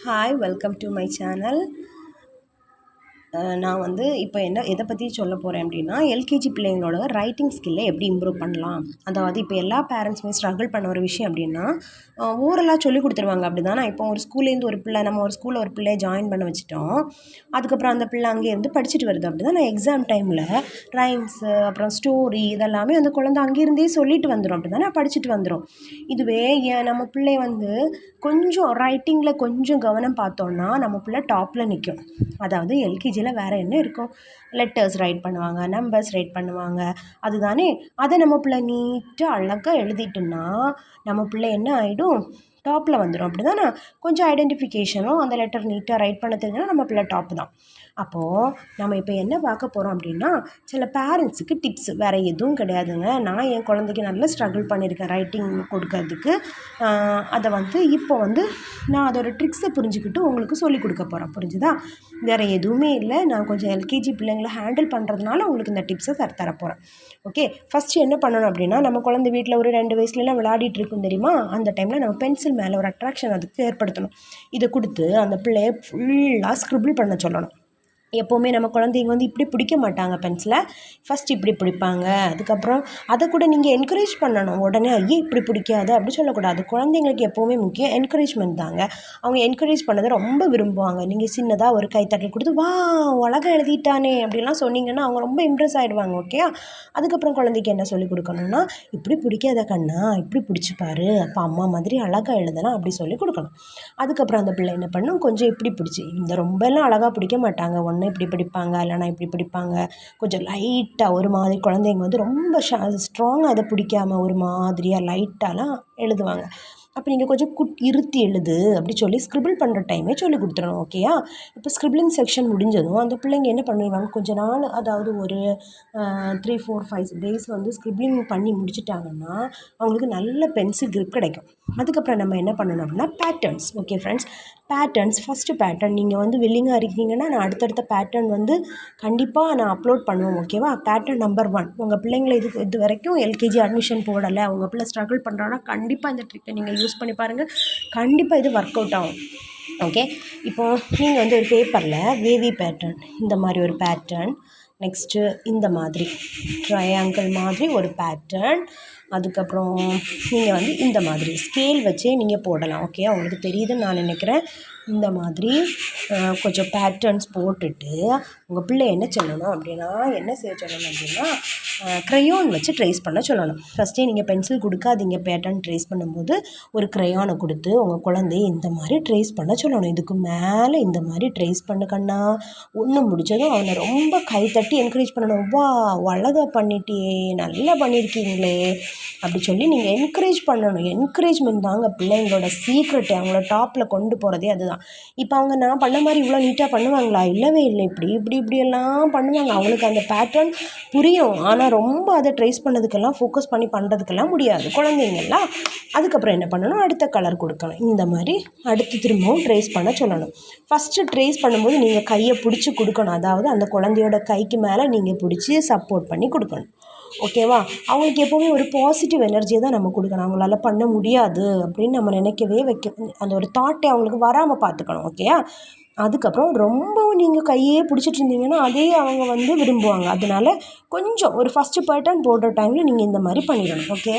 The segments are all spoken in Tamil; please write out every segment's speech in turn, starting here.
Hi, welcome to my channel. நான் வந்து இப்போ எதை பற்றி சொல்ல போகிறேன் அப்படின்னா, எல்கேஜி பிள்ளைங்களோட ரைட்டிங் ஸ்கில்லை எப்படி இம்ப்ரூவ் பண்ணலாம். அதாவது இப்போ எல்லா பேரண்ட்ஸுமே ஸ்ட்ரகிள் பண்ண ஒரு விஷயம் அப்படின்னா, ஓரலாக சொல்லிக் கொடுத்துருவாங்க அப்படி தானே. இப்போ ஒரு ஸ்கூல்லேருந்து ஒரு பிள்ளை நம்ம ஒரு ஸ்கூலில் ஒரு பிள்ளையை ஜாயின் பண்ண வச்சுட்டோம். அதுக்கப்புறம் அந்த பிள்ளை அங்கேருந்து படிச்சுட்டு வருது அப்படி தான். எக்ஸாம் டைமில் ரைம்ஸு அப்புறம் ஸ்டோரி இதெல்லாமே அந்த குழந்தை அங்கேருந்தே சொல்லிட்டு வந்துடும் அப்படி தானே, படிச்சுட்டு வந்துடும். இதுவே நம்ம பிள்ளை வந்து கொஞ்சம் ரைட்டிங்கில் கொஞ்சம் கவனம் பார்த்தோன்னா நம்ம பிள்ளை டாப்பில் நிற்கும். அதாவது எல்கேஜியில் வேறு என்ன இருக்கும், லெட்டர்ஸ் ரைட் பண்ணுவாங்க, நம்பர்ஸ் ரைட் பண்ணுவாங்க, அதுதானே. அதை நம்ம பிள்ளை நீட்டாக அழகாக எழுதிட்டுன்னா நம்ம பிள்ளை என்ன ஆகிடும், டாப்பில் வந்துடும் அப்படி தானே. கொஞ்சம் ஐடென்டிஃபிகேஷனும் அந்த லெட்டர் நீட்டாக ரைட் பண்ண தெரிஞ்சுன்னா நம்ம பிள்ளை டாப்பு தான். அப்போது நம்ம இப்போ என்ன பார்க்க போகிறோம் அப்படின்னா, சில பேரண்ட்ஸுக்கு டிப்ஸ் வேறு எதுவும் கிடையாதுங்க. நான் என் குழந்தைக்கு நல்லா ஸ்ட்ரகிள் பண்ணியிருக்கேன் ரைட்டிங் கொடுக்கறதுக்கு. அதை வந்து இப்போ வந்து நான் அதோடய ட்ரிக்ஸை புரிஞ்சுக்கிட்டு உங்களுக்கு சொல்லிக் கொடுக்க போகிறேன். புரிஞ்சுதா? வேறு எதுவுமே இல்லை. நான் கொஞ்சம் எல்கேஜி பிள்ளைங்களை ஹேண்டில் பண்ணுறதுனால உங்களுக்கு இந்த டிப்ஸை தரப்போகிறேன். ஓகே, ஃபஸ்ட்டு என்ன பண்ணணும் அப்படின்னா, நம்ம குழந்தை வீட்டில் ஒரு 2 வயசுலலாம் விளையாடிட்டு இருக்கும் தெரியுமா, அந்த டைமில் நம்ம பென்சில் மேலே ஒரு அட்ராக்ஷன் அதுக்கு ஏற்படுத்தணும். இதை கொடுத்து அந்த பிள்ளையை ஃபுல்லாக ஸ்க்ரிபிள் பண்ண சொல்லணும். எப்போவுமே நம்ம குழந்தைங்க வந்து இப்படி பிடிக்க மாட்டாங்க பென்சிலை, ஃபஸ்ட் இப்படி பிடிப்பாங்க. அதுக்கப்புறம் அதை கூட நீங்கள் என்கரேஜ் பண்ணணும். உடனே ஐயே இப்படி பிடிக்காது அப்படி சொல்லக்கூடாது. குழந்தைங்களுக்கு எப்போவுமே முக்கியம் என்கரேஜ்மெண்ட் தாங்க. அவங்க என்கரேஜ் பண்ணதை ரொம்ப விரும்புவாங்க. நீங்கள் சின்னதாக ஒரு கைத்தட்டல் கொடுத்து வா அழகாக எழுதிட்டானே அப்படிலாம் சொன்னீங்கன்னா அவங்க ரொம்ப இம்ப்ரெஸ் ஆகிடுவாங்க. ஓகே, அதுக்கப்புறம் குழந்தைக்கு என்ன சொல்லிக் கொடுக்கணும்னா, இப்படி பிடிக்காத கண்ணா இப்படி பிடிச்சிப்பாரு, அப்போ அம்மா மாதிரி அழகாக எழுதலாம் அப்படி சொல்லி கொடுக்கணும். அதுக்கப்புறம் அந்த பிள்ளை என்ன பண்ணும், கொஞ்சம் இப்படி பிடிச்சி, இந்த ரொம்பலாம் அழகாக பிடிக்க மாட்டாங்க, இப்படி பிடிப்பாங்க, இல்லைனா இப்படி பிடிப்பாங்க. கொஞ்சம் லைட்டாக ஒரு மாதிரி குழந்தைங்க வந்து ரொம்ப ஸ்ட்ராங்காக அதை பிடிக்காமல் ஒரு மாதிரியாக லைட்டாலாம் எழுதுவாங்க. அப்போ நீங்கள் கொஞ்சம் இருத்தி எழுது அப்படி சொல்லி ஸ்க்ரிபிள் பண்ணுற டைமே சொல்லி கொடுத்துடணும். ஓகேயா? இப்போ ஸ்க்ரிபிளிங் செக்ஷன் முடிஞ்சதும் அந்த பிள்ளைங்க என்ன பண்ணிடுவாங்க, கொஞ்ச நாள் அதாவது ஒரு 3, 4, 5 டேஸ் வந்து ஸ்க்ரிபிளிங் பண்ணி முடிச்சிட்டாங்கன்னா அவங்களுக்கு நல்ல பென்சில் கிரிப் கிடைக்கும். அதுக்கப்புறம் நம்ம என்ன பண்ணணும் அப்படின்னா patterns. Okay friends, patterns. First pattern நீங்கள் வந்து வில்லிங்காக இருக்கீங்கன்னா நான் அடுத்தடுத்த பேட்டர்ன் வந்து கண்டிப்பாக நான் அப்லோட் பண்ணுவேன். ஓகேவா? Pattern number 1. உங்கள் பிள்ளைங்களை இது வரைக்கும் எல்கேஜி அட்மிஷன் போடலை, உங்கள் பிள்ளை ஸ்ட்ரகிள் பண்ணுறாங்கன்னா கண்டிப்பாக இந்த ட்ரிக்கை நீங்கள் யூஸ் பண்ணி பாருங்கள். கண்டிப்பாக இது ஒர்க் அவுட் ஆகும். ஓகே, இப்போது நீங்கள் வந்து ஒரு பேப்பரில் வேவி பேட்டர்ன், இந்த மாதிரி ஒரு பேட்டர்ன், நெக்ஸ்ட்டு இந்த மாதிரி ட்ரையாங்கிள் மாதிரி ஒரு பேட்டர்ன், அதுக்கப்புறம் நீங்கள் வந்து இந்த மாதிரி ஸ்கேல் வச்சே நீங்கள் போடலாம். ஓகே, உங்களுக்கு தெரியுதுன்னு நான் நினைக்கிறேன். இந்த மாதிரி கொஞ்சம் பேட்டர்ன்ஸ் போட்டுட்டு உங்கள் பிள்ளை என்ன சொல்லணும் அப்படின்னா, என்ன செய்ய சொல்லணும் அப்படின்னா, க்ரையான் வச்சு ட்ரேஸ் பண்ண சொல்லணும். ஃபஸ்ட்டே நீங்கள் பென்சில் கொடுக்காதீங்க. பேட்டர்ன் ட்ரேஸ் பண்ணும்போது ஒரு க்ரையானை கொடுத்து உங்கள் குழந்தைய இந்த மாதிரி ட்ரேஸ் பண்ண சொல்லணும். இதுக்கு மேலே இந்த மாதிரி ட்ரேஸ் பண்ணுக்கண்ணா, ஒன்று முடிச்சதும் அவனை ரொம்ப கைத்தட்டி என்கரேஜ் பண்ணணும். வா அழகாக பண்ணிட்டியே, நல்லா பண்ணியிருக்கீங்களே அப்படி சொல்லி நீங்கள் என்கரேஜ் பண்ணணும். என்கரேஜ்மெண்ட் தாங்க பிள்ளைங்களோட சீக்ரெட்டு. அவங்கள டாப்பில் கொண்டு போகிறதே அதுதான். இப்போ அவங்க நான் பண்ண மாதிரி இவ்வளோ நீட்டாக பண்ணுவாங்களா? இல்லவே இல்லை. இப்படியெல்லாம் பண்ணுவாங்க. அவங்களுக்கு அந்த பேட்டர்ன் புரியும், ஆனால் ரொம்ப அதை ட்ரேஸ் பண்ணதுக்கெல்லாம் ஃபோக்கஸ் பண்ணி பண்ணுறதுக்கெல்லாம் முடியாது குழந்தைங்கள்லாம். அதுக்கப்புறம் என்ன பண்ணணும், அடுத்த கலர் கொடுக்கணும். இந்த மாதிரி அடுத்து திரும்பவும் ட்ரேஸ் பண்ண சொல்லணும். ஃபஸ்ட்டு ட்ரேஸ் பண்ணும்போது நீங்கள் கையை பிடிச்சி கொடுக்கணும். அதாவது அந்த குழந்தையோட கைக்கு மேலே நீங்கள் பிடிச்சி சப்போர்ட் பண்ணி கொடுக்கணும். ஓகேவா? அவங்களுக்கு எப்போவுமே ஒரு பாசிட்டிவ் எனர்ஜியை தான் நம்ம கொடுக்கணும். அவங்களால பண்ண முடியாது அப்படின்னு நம்ம நினைக்கவே அந்த ஒரு தாட்டை அவங்களுக்கு வராமல் பார்த்துக்கணும். ஓகேயா? அதுக்கப்புறம் ரொம்பவும் நீங்கள் கையே பிடிச்சிட்டு இருந்தீங்கன்னா அதே அவங்க வந்து விரும்புவாங்க. அதனால கொஞ்சம் ஒரு ஃபஸ்ட்டு பேட்டர்ன் போடுற டைமில் நீங்கள் இந்த மாதிரி பண்ணிடணும். ஓகே,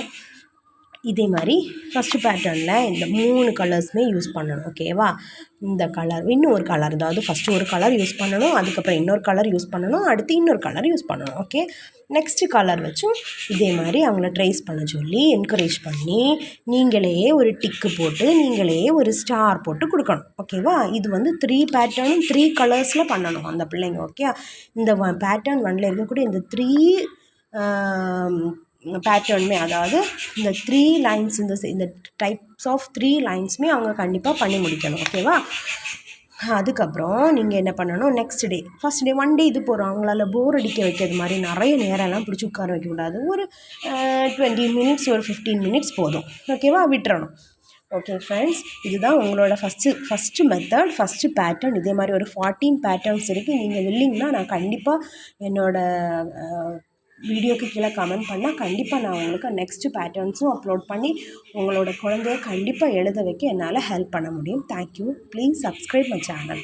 இதே மாதிரி ஃபஸ்ட்டு பேட்டர்னில் இந்த 3 கலர்ஸுமே யூஸ் பண்ணணும். ஓகேவா? இந்த கலர், இன்னும் ஒரு கலர், அதாவது ஃபஸ்ட்டு ஒரு கலர் யூஸ் பண்ணணும், அதுக்கப்புறம் இன்னொரு கலர் யூஸ் பண்ணணும், அடுத்து இன்னொரு கலர் யூஸ் பண்ணணும். ஓகே, நெக்ஸ்ட்டு கலர் வச்சும் இதே மாதிரி அவங்கள ட்ரேஸ் பண்ண சொல்லி என்கரேஜ் பண்ணி நீங்களே ஒரு டிக்கு போட்டு நீங்களே ஒரு ஸ்டார் போட்டு கொடுக்கணும். ஓகேவா? இது வந்து 3 பேட்டர்னும் 3 கலர்ஸில் பண்ணணும் அந்த பிள்ளைங்க. ஓகே, இந்த பேட்டர்ன் 1ல் இருக்கக்கூடிய இந்த 3 பேட்டர்னுமே, அதாவது இந்த 3 லைன்ஸ், இந்த டைப்ஸ் ஆஃப் 3 லைன்ஸுமே அவங்க கண்டிப்பாக பண்ணி முடிக்கணும். ஓகேவா? அதுக்கப்புறம் நீங்கள் என்ன பண்ணணும், நெக்ஸ்ட் டே, ஃபஸ்ட் டே 1 டே இது போகிறோம். அவங்களால போர் அடிக்க வைக்கிறது மாதிரி நிறைய நேரம்லாம் பிடிச்சி உட்கார வைக்கக்கூடாது. ஒரு 20 மினிட்ஸ், ஒரு 15 மினிட்ஸ் போதும். ஓகேவா? விட்டுறணும். ஓகே ஃப்ரெண்ட்ஸ், இதுதான் உங்களோட ஃபஸ்ட்டு மெத்தட், ஃபஸ்ட்டு பேட்டர்ன். இதே மாதிரி ஒரு 14 பேட்டர்ன்ஸ் இருக்குது. நீங்கள் வில்லிங்கன்னா நான் கண்டிப்பாக என்னோடய வீடியோக்கு கீழே கமெண்ட் பண்ணால் கண்டிப்பாக நான் உங்களுக்கு நெக்ஸ்ட்டு பேட்டர்ன்ஸும் அப்லோட் பண்ணி உங்களோட குழந்தைய கண்டிப்பாக எழுத வைக்க என்னால் ஹெல்ப் பண்ண முடியும். Thank you. Please subscribe my channel.